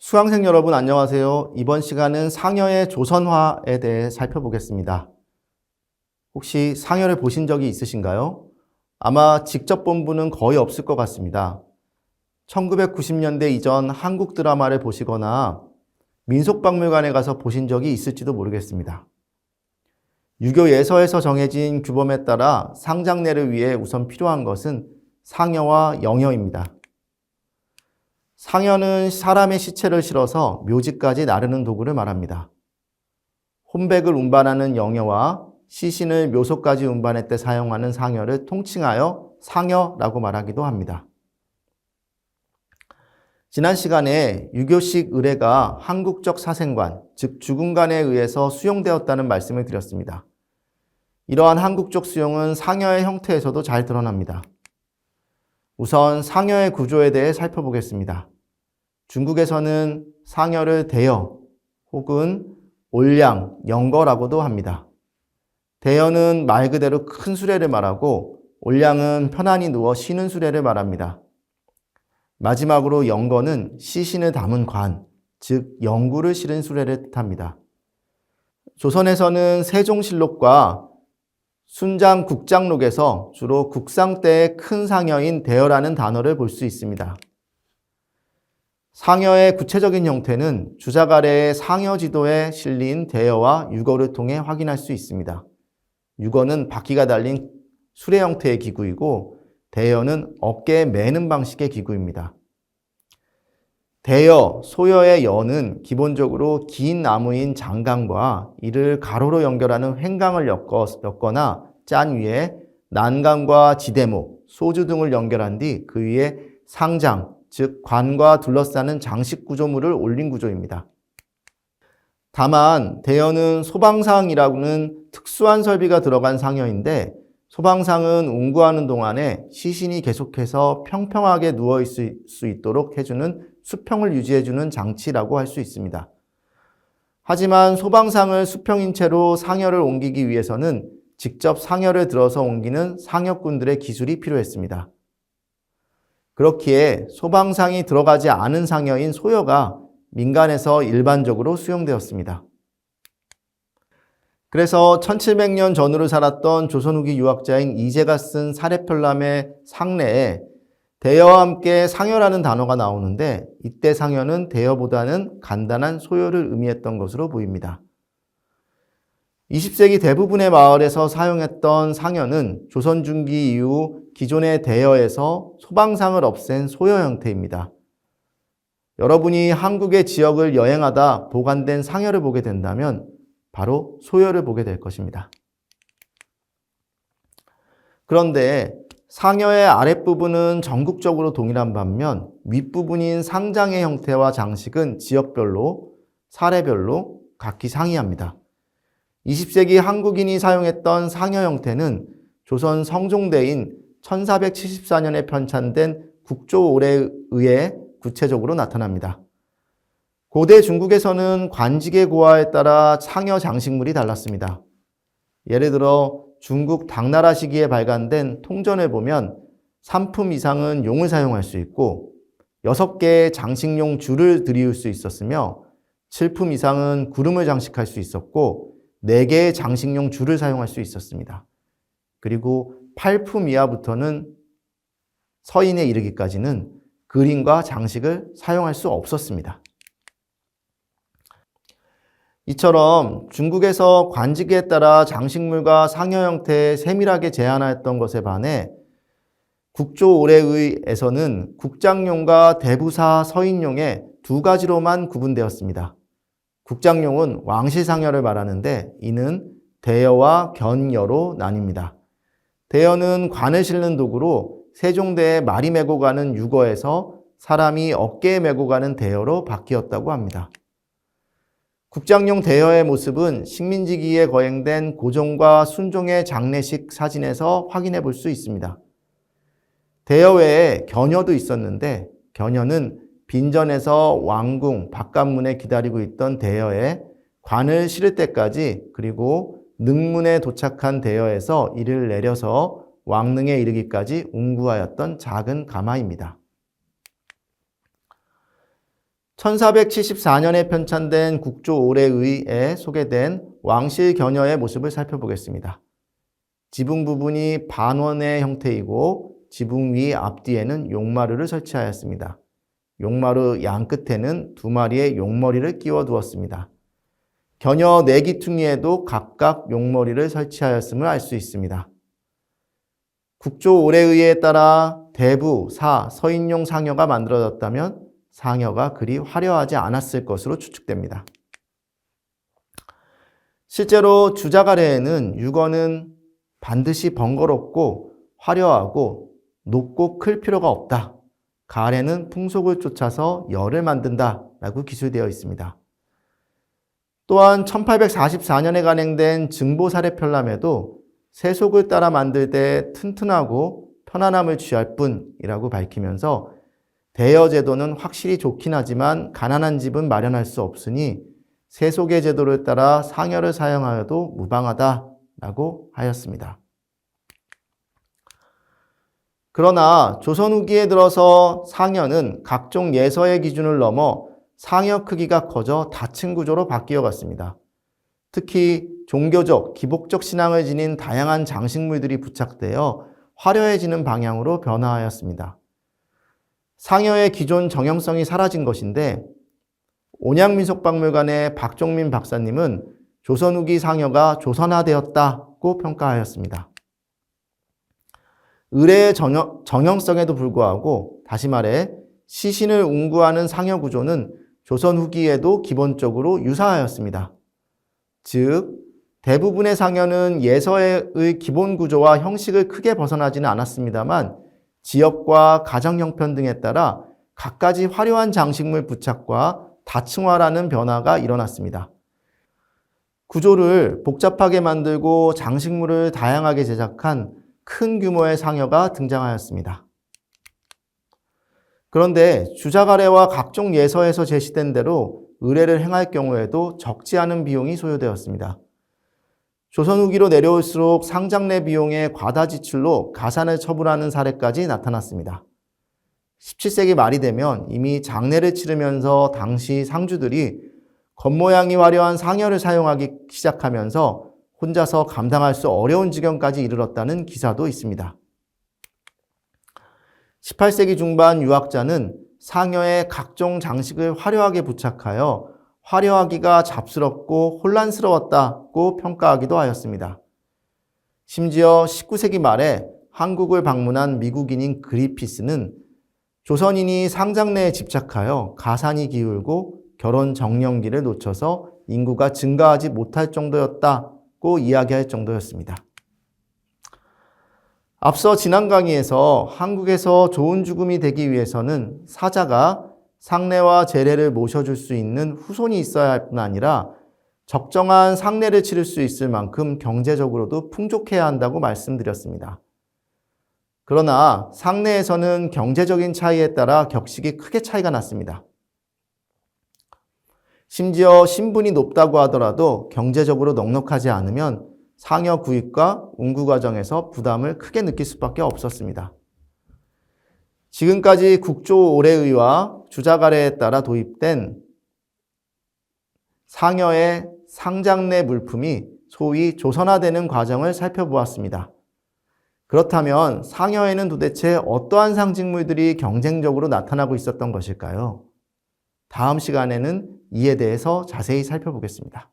수강생 여러분 안녕하세요. 이번 시간은 상여의 조선화에 대해 살펴보겠습니다. 혹시 상여를 보신 적이 있으신가요? 아마 직접 본 분은 거의 없을 것 같습니다. 1990년대 이전 한국 드라마를 보시거나 민속박물관에 가서 보신 적이 있을지도 모르겠습니다. 유교 예서에서 정해진 규범에 따라 상장례를 위해 우선 필요한 것은 상여와 영여입니다. 상여는 사람의 시체를 실어서 묘지까지 나르는 도구를 말합니다. 혼백을 운반하는 영여와 시신을 묘소까지 운반할 때 사용하는 상여를 통칭하여 상여라고 말하기도 합니다. 지난 시간에 유교식 의례가 한국적 사생관, 즉 주군관에 의해서 수용되었다는 말씀을 드렸습니다. 이러한 한국적 수용은 상여의 형태에서도 잘 드러납니다. 우선 상여의 구조에 대해 살펴보겠습니다. 중국에서는 상여를 대여 혹은 올량, 영거라고도 합니다. 대여는 말 그대로 큰 수레를 말하고 올량은 편안히 누워 쉬는 수레를 말합니다. 마지막으로 영거는 시신을 담은 관, 즉 영구를 실은 수레를 뜻합니다. 조선에서는 세종실록과 순장 국장록에서 주로 국상 때의 큰 상여인 대여라는 단어를 볼 수 있습니다. 상여의 구체적인 형태는 주작 아래의 상여 지도에 실린 대여와 유거를 통해 확인할 수 있습니다. 유거는 바퀴가 달린 수레 형태의 기구이고 대여는 어깨에 매는 방식의 기구입니다. 대여, 소여의 여는 기본적으로 긴 나무인 장강과 이를 가로로 연결하는 횡강을 엮거나 짠 위에 난강과 지대목, 소주 등을 연결한 뒤 그 위에 상장, 즉 관과 둘러싸는 장식 구조물을 올린 구조입니다. 다만 대여는 소방상이라고는 특수한 설비가 들어간 상여인데 소방상은 운구하는 동안에 시신이 계속해서 평평하게 누워있을 수 있도록 해주는 수평을 유지해주는 장치라고 할 수 있습니다. 하지만 소방상을 수평인 채로 상여를 옮기기 위해서는 직접 상여를 들어서 옮기는 상여꾼들의 기술이 필요했습니다. 그렇기에 소방상이 들어가지 않은 상여인 소여가 민간에서 일반적으로 수용되었습니다. 그래서 1700년 전후를 살았던 조선 후기 유학자인 이재가 쓴 사례편람의 상례에 대여와 함께 상여라는 단어가 나오는데 이때 상여는 대여보다는 간단한 소여를 의미했던 것으로 보입니다. 20세기 대부분의 마을에서 사용했던 상여는 조선 중기 이후 기존의 대여에서 소방상을 없앤 소여 형태입니다. 여러분이 한국의 지역을 여행하다 보관된 상여를 보게 된다면 바로 소여를 보게 될 것입니다. 그런데 상여의 아랫부분은 전국적으로 동일한 반면 윗부분인 상장의 형태와 장식은 지역별로, 사례별로 각기 상이합니다. 20세기 한국인이 사용했던 상여 형태는 조선 성종대인 1474년에 편찬된 국조올에 의해 구체적으로 나타납니다. 고대 중국에서는 관직의 고하에 따라 상여 장식물이 달랐습니다. 예를 들어 중국 당나라 시기에 발간된 통전을 보면 3품 이상은 용을 사용할 수 있고 6개의 장식용 줄을 들이울 수 있었으며 7품 이상은 구름을 장식할 수 있었고 4개의 장식용 줄을 사용할 수 있었습니다. 그리고 8품 이하부터는 서인에 이르기까지는 그림과 장식을 사용할 수 없었습니다. 이처럼 중국에서 관직에 따라 장식물과 상여 형태에 세밀하게 제한하였던 것에 반해 국조올해의에서는 국장용과 대부사 서인용의 두 가지로만 구분되었습니다. 국장용은 왕실상여를 말하는데 이는 대여와 견여로 나뉩니다. 대여는 관을 실는 도구로 세종대에 말이 메고 가는 유거에서 사람이 어깨에 메고 가는 대여로 바뀌었다고 합니다. 국장용 대여의 모습은 식민지기에 거행된 고종과 순종의 장례식 사진에서 확인해 볼 수 있습니다. 대여 외에 견여도 있었는데 견여는 빈전에서 왕궁, 바깥문에 기다리고 있던 대여에 관을 실을 때까지 그리고 능문에 도착한 대여에서 이를 내려서 왕릉에 이르기까지 운구하였던 작은 가마입니다. 1474년에 편찬된 국조 올해의에 소개된 왕실 견여의 모습을 살펴보겠습니다. 지붕 부분이 반원의 형태이고 지붕 위 앞뒤에는 용마루를 설치하였습니다. 용마루 양 끝에는 두 마리의 용머리를 끼워 두었습니다. 견여 네 기퉁이에도 각각 용머리를 설치하였음을 알 수 있습니다. 국조 올해의에 따라 대부, 사, 서인용 상여가 만들어졌다면 상여가 그리 화려하지 않았을 것으로 추측됩니다. 실제로 주자가래에는 유건은 반드시 번거롭고 화려하고 높고 클 필요가 없다. 가래는 풍속을 쫓아서 열을 만든다 라고 기술되어 있습니다. 또한 1844년에 간행된 증보사례편람에도 세속을 따라 만들 때 튼튼하고 편안함을 취할 뿐이라고 밝히면서 대여 제도는 확실히 좋긴 하지만 가난한 집은 마련할 수 없으니 세속의 제도를 따라 상여를 사용하여도 무방하다라고 하였습니다. 그러나 조선 후기에 들어서 상여는 각종 예서의 기준을 넘어 상여 크기가 커져 다층 구조로 바뀌어 갔습니다. 특히 종교적, 기복적 신앙을 지닌 다양한 장식물들이 부착되어 화려해지는 방향으로 변화하였습니다. 상여의 기존 정형성이 사라진 것인데 온양민속박물관의 박종민 박사님은 조선 후기 상여가 조선화되었다고 평가하였습니다. 의례의 정형성에도 불구하고 다시 말해 시신을 운구하는 상여 구조는 조선 후기에도 기본적으로 유사하였습니다. 즉 대부분의 상여는 예서의 기본 구조와 형식을 크게 벗어나지는 않았습니다만 지역과 가정 형편 등에 따라 갖가지 화려한 장식물 부착과 다층화라는 변화가 일어났습니다. 구조를 복잡하게 만들고 장식물을 다양하게 제작한 큰 규모의 상여가 등장하였습니다. 그런데 주자가래와 각종 예서에서 제시된 대로 의례를 행할 경우에도 적지 않은 비용이 소요되었습니다. 조선 후기로 내려올수록 상장례 비용의 과다 지출로 가산을 처분하는 사례까지 나타났습니다. 17세기 말이 되면 이미 장례를 치르면서 당시 상주들이 겉모양이 화려한 상여를 사용하기 시작하면서 혼자서 감당할 수 어려운 지경까지 이르렀다는 기사도 있습니다. 18세기 중반 유학자는 상여에 각종 장식을 화려하게 부착하여 화려하기가 잡스럽고 혼란스러웠다고 평가하기도 하였습니다. 심지어 19세기 말에 한국을 방문한 미국인인 그리피스는 조선인이 상장례에 집착하여 가산이 기울고 결혼 정년기를 놓쳐서 인구가 증가하지 못할 정도였다고 이야기할 정도였습니다. 앞서 지난 강의에서 한국에서 좋은 죽음이 되기 위해서는 사자가 상례와 제례를 모셔줄 수 있는 후손이 있어야 할 뿐 아니라 적정한 상례를 치를 수 있을 만큼 경제적으로도 풍족해야 한다고 말씀드렸습니다. 그러나 상례에서는 경제적인 차이에 따라 격식이 크게 차이가 났습니다. 심지어 신분이 높다고 하더라도 경제적으로 넉넉하지 않으면 상여 구입과 운구 과정에서 부담을 크게 느낄 수밖에 없었습니다. 지금까지 국조 올해의와 주자가래에 따라 도입된 상여의 상장례 물품이 소위 조선화되는 과정을 살펴보았습니다. 그렇다면 상여에는 도대체 어떠한 상징물들이 경쟁적으로 나타나고 있었던 것일까요? 다음 시간에는 이에 대해서 자세히 살펴보겠습니다.